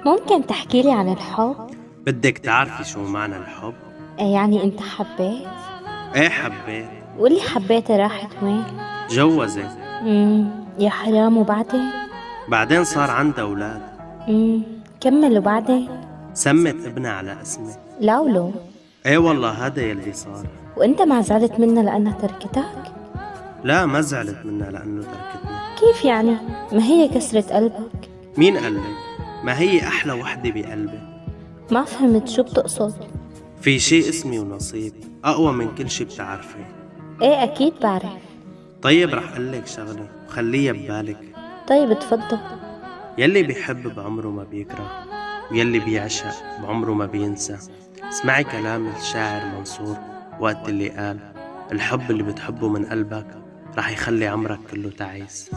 ممكن تحكي لي عن الحب؟ بدك تعرفي شو معنى الحب؟ يعني انت حبيت؟ ايه حبيت. واللي حبيتها راحت وين؟ جوزت. يا حرام، وبعدين؟ بعدين صار عندها أولاد. كمل وبعدين؟ سمت ابنها على اسمي. لولو. ايه والله هذا يلي صار. وانت ما زعلت منها لانها تركتك؟ لا ما زعلت منها لأنه تركتني. كيف يعني؟ ما هي كسرت قلبك. مين قالك؟ ما هي أحلى وحدة بقلبي. ما فهمت شو بتقصد. في شي اسمي ونصيب أقوى من كل شي بتعرفي. ايه اكيد بعرف. طيب رح قلك شغلة وخليها ببالك. طيب تفضل. يلي بيحب بعمره ما بيكره، ويلي بيعشق بعمره ما بينسى. اسمعي كلام الشاعر منصور وقت اللي قال: الحب اللي بتحبه من قلبك رح يخلي عمرك كله تعيس.